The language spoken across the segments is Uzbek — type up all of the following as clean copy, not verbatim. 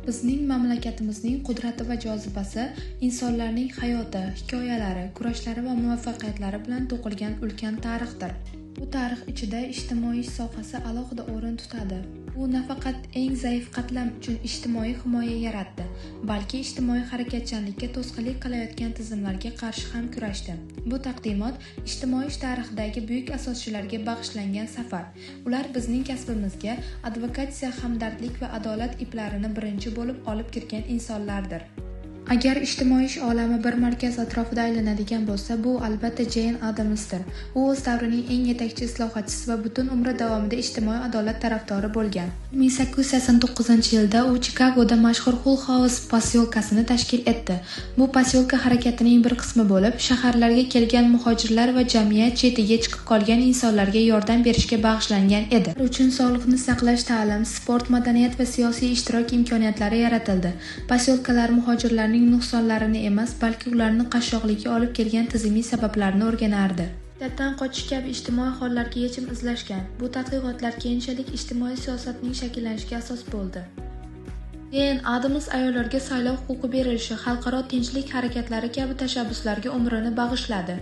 Bizning mamlakatimizning qudrati va jozibasi insonlarning hayoti, hikoyalari, kurashlari va muvaffaqiyatlari bilan to'qilgan ulkan tarixdir. Bu tarix ichida ijtimoiy sohasi alohida o'rin tutadi. Bu nafaqat eng zaif qatlam uchun ijtimoiy himoya yaratdi, balki ijtimoiy harakatchanlikka to'sqinlik qilayotgan tizimlarga qarshi ham kurashdi. Bu taqdimot ijtimoiy tarixdagi buyuk asoschilarga bag'ishlangan safar. Ular bizning kasbimizga advokatsiya, hamdardlik va adolat iplarini birinchi bo'lib olib kirgan insonlardir. Agar ijtimoiy ish olami bir markaz atrofida aylanadigan bo'lsa, bu albatta Jane Addamsdir. U o'z davrining eng yetakchi islohotchisi va butun umri davomida ijtimoiy adolat tarafdori bo'lgan. 1889-yilda u Chikagoda mashhur Hull House posyolkasini tashkil etdi. Bu posyolka harakatining bir qismi bo'lib, shaharlarga kelgan muhojirlar va jamiyat chetiga chiqib qolgan insonlarga yordam berishga bag'ishlangan edi. Ular uchun sog'liqni saqlash, ta'lim, sport, madaniyat va siyosiy ishtirok imkoniyatlari yaratildi. Posyolkalar muhojirlarning nuqsonlarini emas, balki ularni qashshoqlikka olib kelgan tizimiy sabablarni o'rganardi. Shiddatdan qochish kabi ijtimoiy hollarga yechim izlashgan. Bu tadqiqotlar keyinchalik ijtimoiy siyosatning shakllanishiga asos bo'ldi. Jane Addams ayollarga saylov huquqi berilishi, xalqaro tinchlik harakatlari kabi tashabbuslarga umrini bag'ishladi.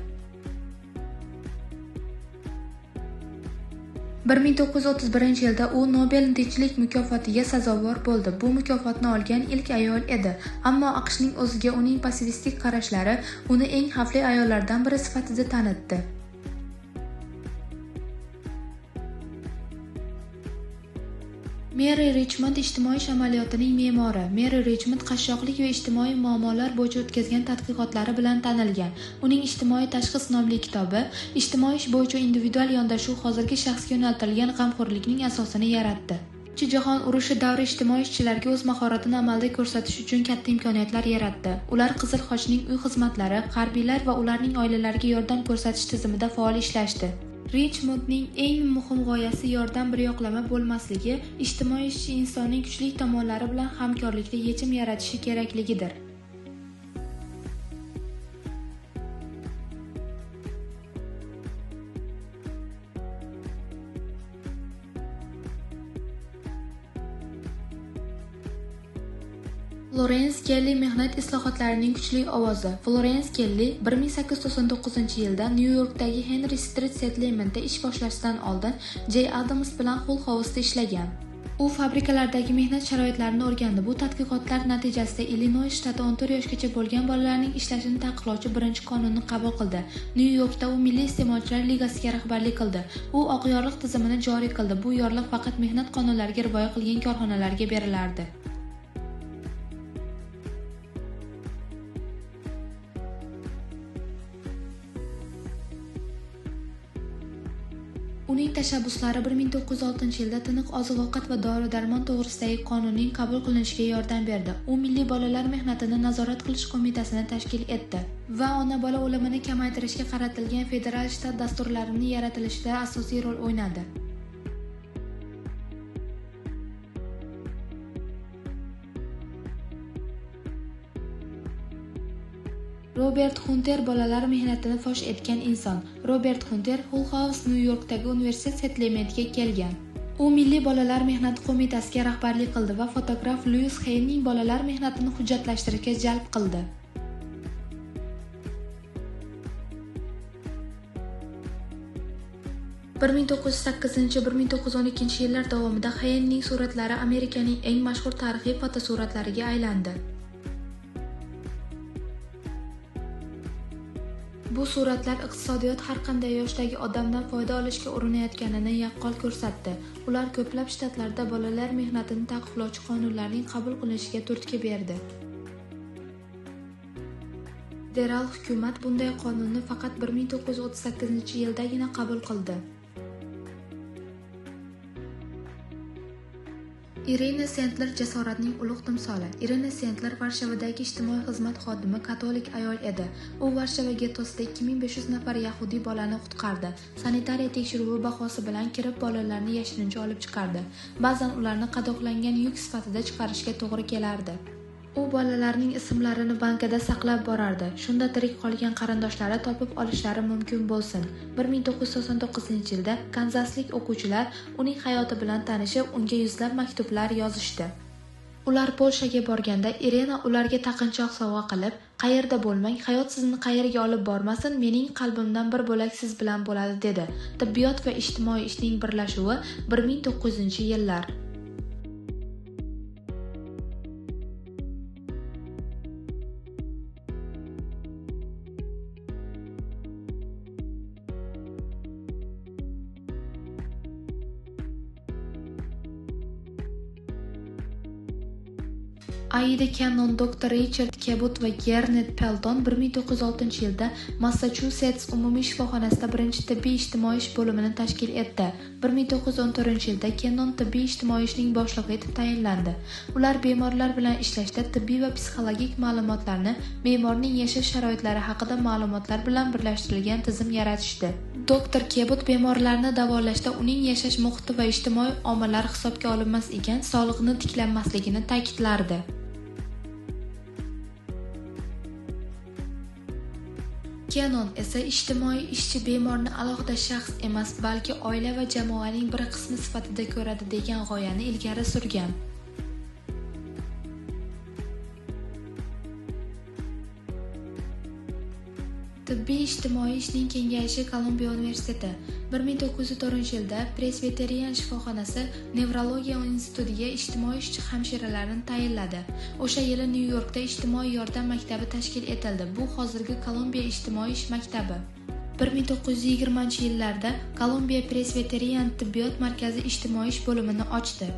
1931-yilda u Nobel tinchlik mukofotiga sazovor bo'ldi. Bu mukofotni olgan ilk ayol edi, ammo AQShning o'ziga uning passivistlik qarashlari uni eng xavfli ayollardan biri sifatida tanitdi. Mary Richmond ijtimoiy amaliyotining me'mori. Mary Richmond qashshoqlik va ijtimoiy muammolar bo'yicha o'tkazgan tadqiqotlari bilan tanilgan. Uning Ijtimoiy tashxis nomli kitobi ijtimoiy ish bo'yicha individual yondashuv hozirgi shaxsga yo'naltirilgan g'amxo'rlikning asosini yaratdi. Ikkinchi jahon urushi davri ijtimoiy ishchilarga o'z mahoratini amalda ko'rsatish uchun katta imkoniyatlar yaratdi. Ular Qizil Xochning uy xizmatlari, harbiylar va ularning oilalariga yordam ko'rsatish tizimida faol ishlashdi. Richmondning eng muhim g'oyasi yordam biryoqlama bo'lmasligi, ijtimoiy ishchi insonning kuchli tomonlari bilan hamkorlikda yechim yaratishi kerakligidir. Florence Kelly mehnat islohotlarining kuchli ovozi. Florence Kelly 1899-yilda Nyu-Yorkdagi Henry Street Settlementda ish boshlashdan oldin Jane Addams bilan Hull House'da ishlagan. U fabrikalardagi mehnat sharoitlarini o'rgandi. Bu tadqiqotlar natijasida Illinois shtati 14 yoshgacha bo'lgan bolalarning ishlashini taqiqlovchi birinchi qonunni qabul qildi. Nyu-Yorkda u Milliy iste'molchilar ligasiga rahbarlik qildi. U oq yorliq tizimini joriy qildi. Bu yorliq faqat mehnat qonunlariga rioya qilgan korxonalarga berilardi. Uning tashabbuslari 1906-yilda tiniq oziq-ovqat va dori-darmon to'g'risidagi qonunning qabul qilinishiga yordam berdi. U Milliy bolalar mehnatini nazorat qilish qo'mitasini tashkil etdi va ona-bola o'limini kamaytirishga qaratilgan federal shtat dasturlarining yaratilishida asosiy rol o'ynadi. Robert Hunter bolalar mehnatini fosh etgan inson. Robert Hunter Hull House, Nyu-Yorkdagi universitet settlementiga kelgan. U Milliy bolalar mehnati qo'mitasiga rahbarlik qildi va fotograf Louis Hayning bolalar mehnatini hujjatlashtirishga jalb qildi. (1908–1912) yillar davomida Hayning suratlari Amerikaning eng mashhur tarixiy fotosuratlariga aylandi. Bu suratlar iqtisodiyot har qanday yoshdagi odamdan foyda olishga urinayotganini yaqqol ko'rsatdi. Ular ko'plab shtatlarda bolalar mehnatini taqiqlovchi qonunlarning qabul qilinishiga turtki berdi. Federal hukumat bunday qonunni faqat 1938-yildagina qabul qildi. Irina Sendler jasoratning ulug' timsoli. Irina Sendler Varshavadagi ijtimoiy xizmat xodimi katolik ayol edi. U Varshava gettosida 2500 nafar yahudiy bolani qutqardi. Sanitariya tekshiruvi bahosi bilan kirib bolalarni yashirincha olib chiqardi. Ba'zan ularni qadoqlangan yuk sifatida chiqarishga to'g'ri kelardi. U bolalarning ismlarini bankada saqlab borardi. Shunda tirik qolgan qarindoshlari topib olishlari mumkin bo'lsin. 1999-yilda kanzaslik o'quvchilar uning hayoti bilan tanishib, unga yuzlab maktublar yozishdi. Ular Polshaga borganda Irena ularga taqinchoq sovg'a qilib, "Qayerda bo'lmang, hayot sizni qayerga olib bormasin, mening qalbimdan bir bo'lak siz bilan bo'ladi" dedi. Tibbiyot va ijtimoiy ishning birlashuvi 1900-yillar. Aida Cannon, Dr. Richard Cabot va Gernet Pelton 1906-yilda Massachusets umumiy shifoxonasida birinchi tibbiy-ijtimoiy ish bo'limini tashkil etdi. 1914-yilda Cannon tibbiy-ijtimoiy ishning boshlig'i etib tayinlandi. Ular bemorlar bilan ishlashda tibbiy va psixologik ma'lumotlarni bemorning yashash sharoitlari haqida ma'lumotlar bilan birlashtirilgan tizim yaratishdi. Dr. Cabot bemorlarni davolashda uning yashash muhiti va ijtimoiy omillar hisobga olinmas ekan, sog'lig'ini tiklanmasligini ta'kidlardi. Cannon esa ijtimoiy ishchi bemorni alohida shaxs emas, balki oila va jamoaning bir qismi sifatida ko'radi degan g'oyani ilgari surgan. Tibbiy-ijtimoiy ishning kengayishi Kolumbiya universiteti 1904-yilda Presbiterian shifoxonasi nevrologiya institutiga ijtimoiy ishchi hamshiralarni tayinladi. O'sha yili Nyu-Yorkda ijtimoiy yordam maktabi tashkil etildi. Bu hozirgi Kolumbiya ijtimoiy ish maktabi. 1920-yillarda Kolumbiya Presbiterian tibbiyot markazi ijtimoiy ish bo'limini ochdi.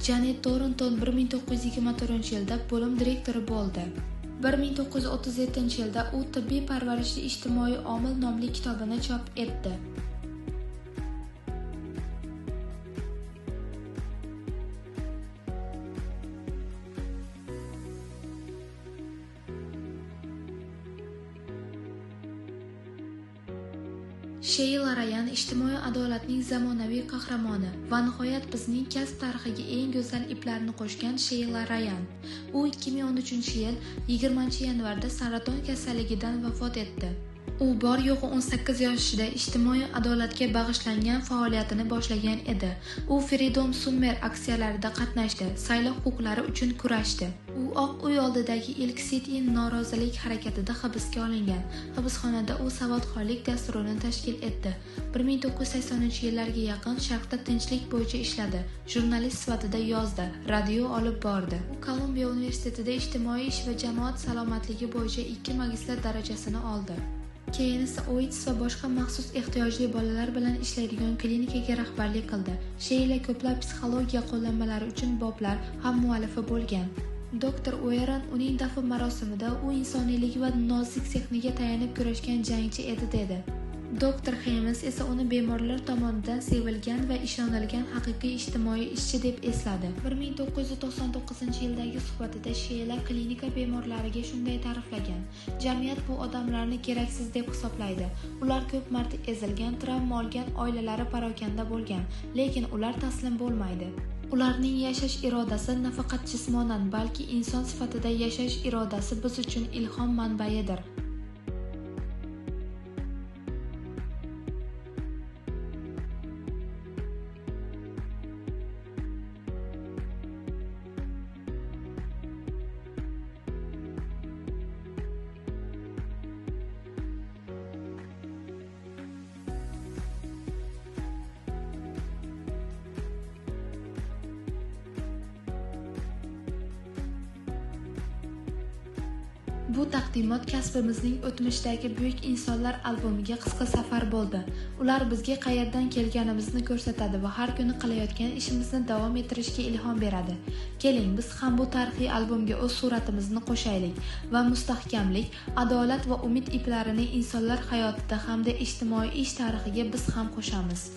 Janet Thornton 1924-yilda bo'lim direktori bo'ldi. 1937-yilda u Tibbiy parvarishli ijtimoiy omil nomli kitobini chop etdi. Sheila Ryan ijtimoiy adolatning zamonaviy qahramoni va nihoyat bizning kasb tarixiga eng go'zal iplarni qo'shgan Sheila Ryan. U 2013-yil 20-yanvarda saraton kasalligidan vafot etdi. U bor yo'g'i 18 yoshida ijtimoiy adolatga bag'ishlangan faoliyatini boshlagan edi. U Freedom Summer aksiyalarida qatnashdi, saylov huquqlari uchun kurashdi. U Oq uy oldidagi ilk sit-in norozilik harakatida hibsga olingan. Hibsxonada u savodxonlik dasturini tashkil etdi. 1980-yillarga yaqin Sharqda tinchlik bo'yicha ishladi. Jurnalist sifatida yozdi, radio olib bordi. U Kolumbiya universitetida ijtimoiy ish va jamoat salomatligi bo'yicha 2 magistr darajasini oldi. Keyin esa AIDS va boshqa maxsus ehtiyojli bolalar bilan ishlaydigan klinikaga rahbarlik qildi. Sheila ko'plab psixologiya qo'llanmalari uchun boblar ham muallifi bo'lgan. Dr. Ueran uning dafn marosimida u insoniylik va nozik zehniga tayanib kurashgan jangchi edi dedi. Dr. Haymes esa uni bemorlar tomonidan sevilgan va ishonilgan haqiqiy ijtimoiy ishchi deb esladi. 1999-yildagi suhbatida Sheila klinika bemorlariga shunday ta'riflagan: "Jamiyat bu odamlarni keraksiz deb hisoblaydi. Ular ko'p marta ezilgan, travma olgan, oilalari parokanda bo'lgan, lekin ular taslim bo'lmaydi. Ularning yashash irodasi nafaqat jismonan, balki inson sifatida yashash irodasi biz uchun ilhom manbaidir." Bu taqdimot kasbimizning o'tmishdagi buyuk insonlar albomiga qisqa safar bo'ldi. Ular bizga qayerdan kelganimizni ko'rsatadi va har kuni qilayotgan ishimizni davom ettirishga ilhom beradi. Keling, biz ham bu tarixiy albomga o'z suratimizni qo'shaylik va mustahkamlik, adolat va umid iplarini insonlar hayotida hamda ijtimoiy ish tarixiga biz ham qo'shamiz.